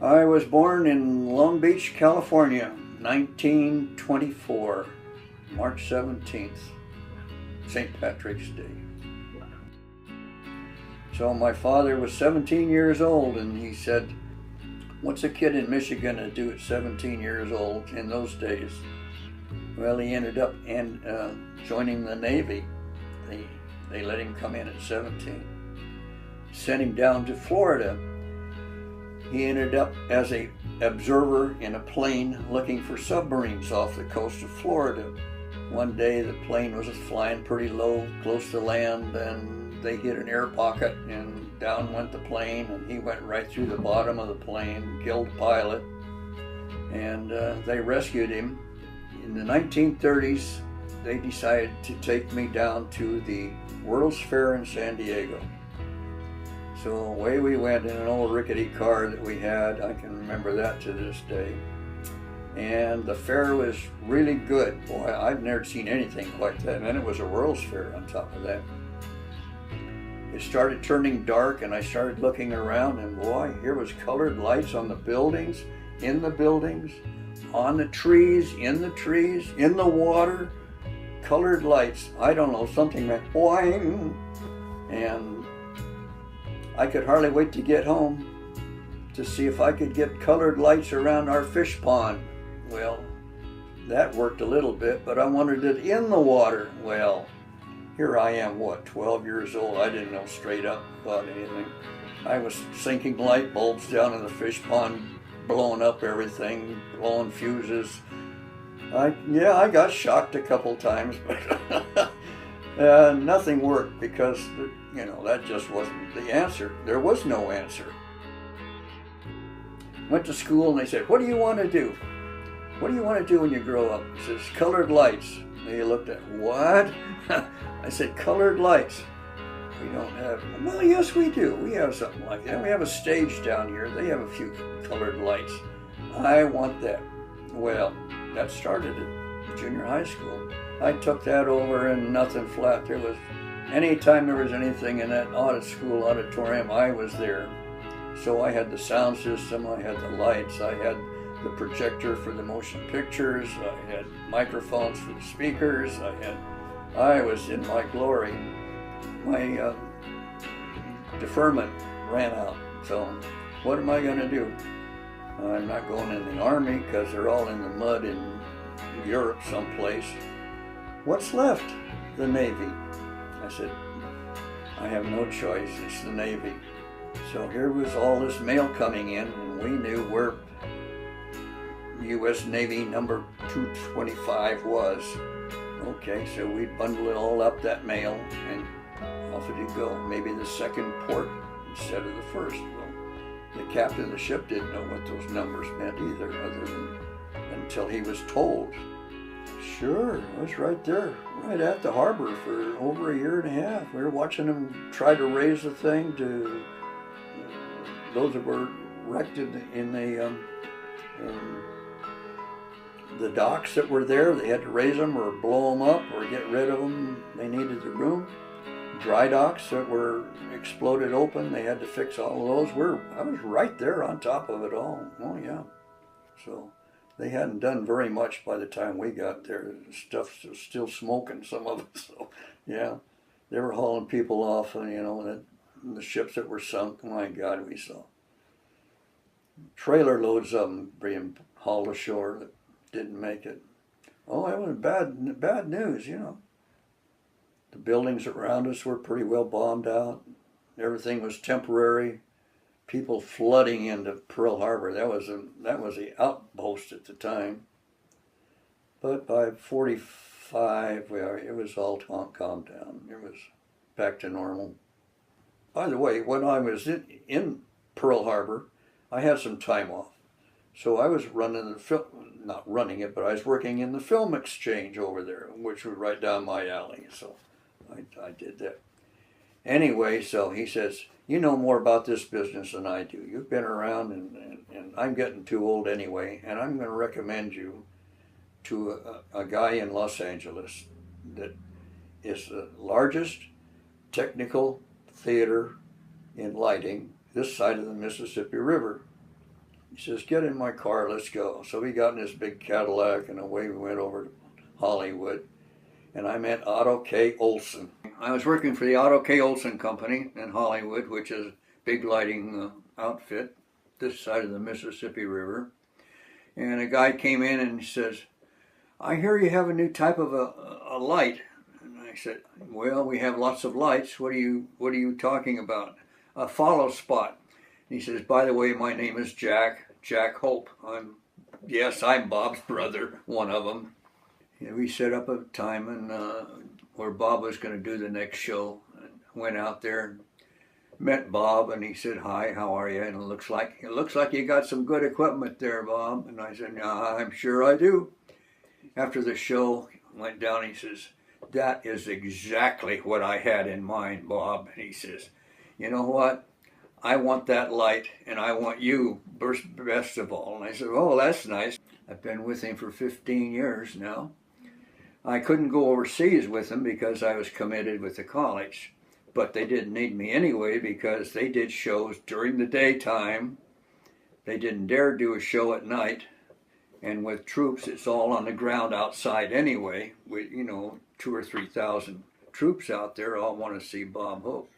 I was born in Long Beach, California, 1924, March 17th, St. Patrick's Day. So my father was 17 years old, and he said, what's a kid in Michigan to do at 17 years old in those days? Well, he ended up joining the Navy. They let him come in at 17. Sent him down to Florida. He ended up as an observer in a plane looking for submarines off the coast of Florida. One day the plane was flying pretty low, close to land, and they hit an air pocket, and down went the plane, and he went right through the bottom of the plane, killed the pilot, and they rescued him. In the 1930s, they decided to take me down to the World's Fair in San Diego. So away we went in an old rickety car that we had. I can remember that to this day. And the fair was really good. Boy, I've never seen anything like that. And then it was a World's Fair on top of that. It started turning dark, and I started looking around, and boy, here was colored lights on the buildings, in the buildings, on the trees, in the water, colored lights. I don't know, something went boing, and I could hardly wait to get home to see if I could get colored lights around our fish pond. Well, that worked a little bit, but I wanted it in the water. Well, here I am, 12 years old. I didn't know straight up about anything. I was sinking light bulbs down in the fish pond, blowing up everything, blowing fuses. I got shocked a couple times, but nothing worked because, that just wasn't the answer. There was no answer. Went to school and they said, what do you want to do? What do you want to do when you grow up? He says, colored lights. They looked at, what? I said, colored lights. We don't have, well, yes we do. We have something like that. We have a stage down here. They have a few colored lights. I want that. Well, that started at junior high school. I took that over and nothing flat. Anytime there was anything in that school auditorium, I was there. So I had the sound system, I had the lights, I had the projector for the motion pictures, I had microphones for the speakers, I was in my glory. My deferment ran out, so what am I going to do? I'm not going in the Army because they're all in the mud in Europe someplace. What's left? The Navy. I said, I have no choice, it's the Navy. So here was all this mail coming in, and we knew where U.S. Navy number 225 was. Okay, so we'd bundle it all up, that mail, and off it'd go. Maybe the second port instead of the first. Well, the captain of the ship didn't know what those numbers meant either, until he was told. Sure, I was right there, right at the harbor for over a year and a half. We were watching them try to raise the thing to those that were wrecked in the docks that were there. They had to raise them or blow them up or get rid of them. They needed the room. Dry docks that were exploded open, they had to fix all of those. I was right there on top of it all. Oh yeah. So they hadn't done very much by the time we got there. Stuff was still smoking, some of it. So yeah, they were hauling people off, and the ships that were sunk. My God, we saw trailer loads of them being hauled ashore that didn't make it. Oh, it was bad news, The buildings around us were pretty well bombed out. Everything was temporary. People flooding into Pearl Harbor. That was the outpost at the time. But by 45, it was all calmed down. It was back to normal. By the way, when I was in Pearl Harbor, I had some time off. So I was not running it, but I was working in the film exchange over there, which was right down my alley. So I did that. Anyway, so he says, you know more about this business than I do. You've been around, and I'm getting too old anyway, and I'm going to recommend you to a guy in Los Angeles that is the largest technical theater in lighting this side of the Mississippi River. He says, get in my car, let's go. So we got in this big Cadillac and away we went over to Hollywood. And I met Otto K. Olson. I was working for the Otto K. Olson Company in Hollywood, which is a big lighting outfit this side of the Mississippi River. And a guy came in and says, I hear you have a new type of a light. And I said, well, we have lots of lights. What are you talking about? A follow spot. And he says, by the way, my name is Jack Hope. I'm Bob's brother, one of them. We set up a time and where Bob was going to do the next show. Went out there and met Bob, and he said, hi, how are you? And it looks like you got some good equipment there, Bob. And I said, yeah, I'm sure I do. After the show went down, he says, that is exactly what I had in mind, Bob. And he says, you know what? I want that light, and I want you best of all. And I said, oh, that's nice. I've been with him for 15 years now. I couldn't go overseas with him because I was committed with the college. But they didn't need me anyway because they did shows during the daytime. They didn't dare do a show at night. And with troops, it's all on the ground outside anyway. With, 2,000 or 3,000 troops out there all want to see Bob Hope.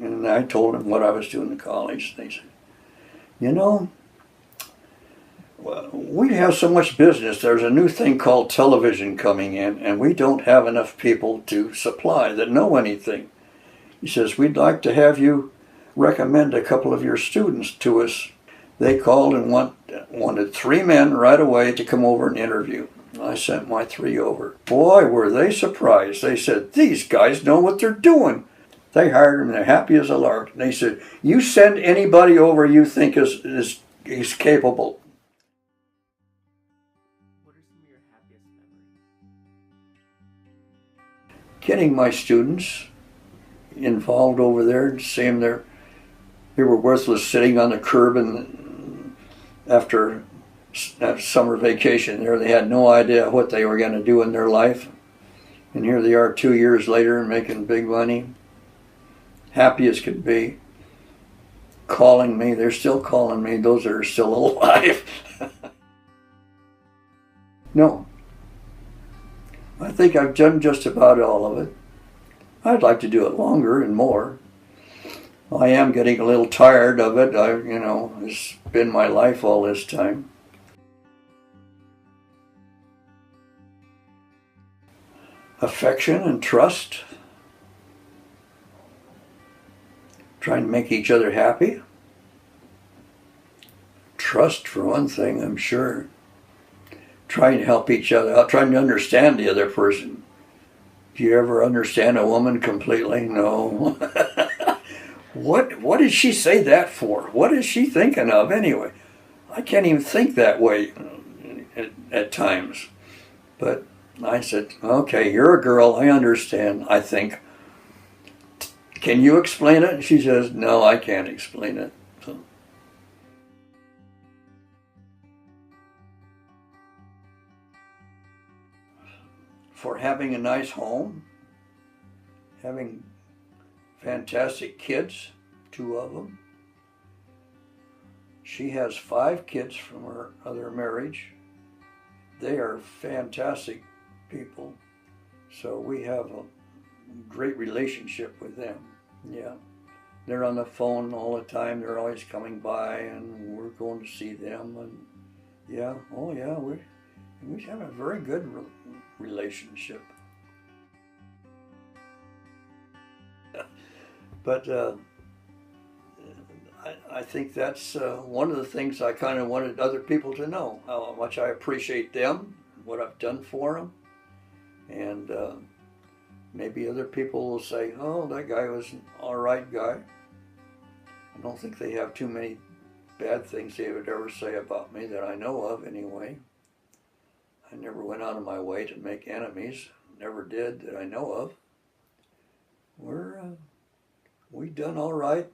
And I told them what I was doing in college. They said, well, we have so much business. There's a new thing called television coming in, and we don't have enough people to supply that know anything. He says, we'd like to have you recommend a couple of your students to us. They called and wanted 3 men right away to come over and interview. I sent my 3 over. Boy, were they surprised. They said, these guys know what they're doing. They hired them, they're happy as a lark. And they said, you send anybody over you think is capable. What are some of your happiest memories? Getting my students involved over there and seeing they were worthless sitting on the curb and after summer vacation there. They had no idea what they were going to do in their life. And here they are 2 years later making big money. Happy as could be, calling me. They're still calling me, those that are still alive. No, I think I've done just about all of it. I'd like to do it longer and more. I am getting a little tired of it. It's been my life all this time. Affection and trust. Trying to make each other happy. Trust for one thing, I'm sure. Trying to help each other out, trying to understand the other person. Do you ever understand a woman completely? No. What did she say that for? What is she thinking of anyway? I can't even think that way at times. But I said, okay, you're a girl, I understand, I think. Can you explain it? And she says, no, I can't explain it. So. For having a nice home, having fantastic kids, 2 of them. She has 5 kids from her other marriage. They are fantastic people. So we have a great relationship with them. Yeah, they're on the phone all the time. They're always coming by, and we're going to see them. And yeah, oh yeah, we have a very good relationship. But I think that's one of the things I kind of wanted other people to know, how much I appreciate them, what I've done for them, and maybe other people will say, oh, that guy was an all right guy. I don't think they have too many bad things they would ever say about me that I know of anyway. I never went out of my way to make enemies, never did that I know of. We've done all right.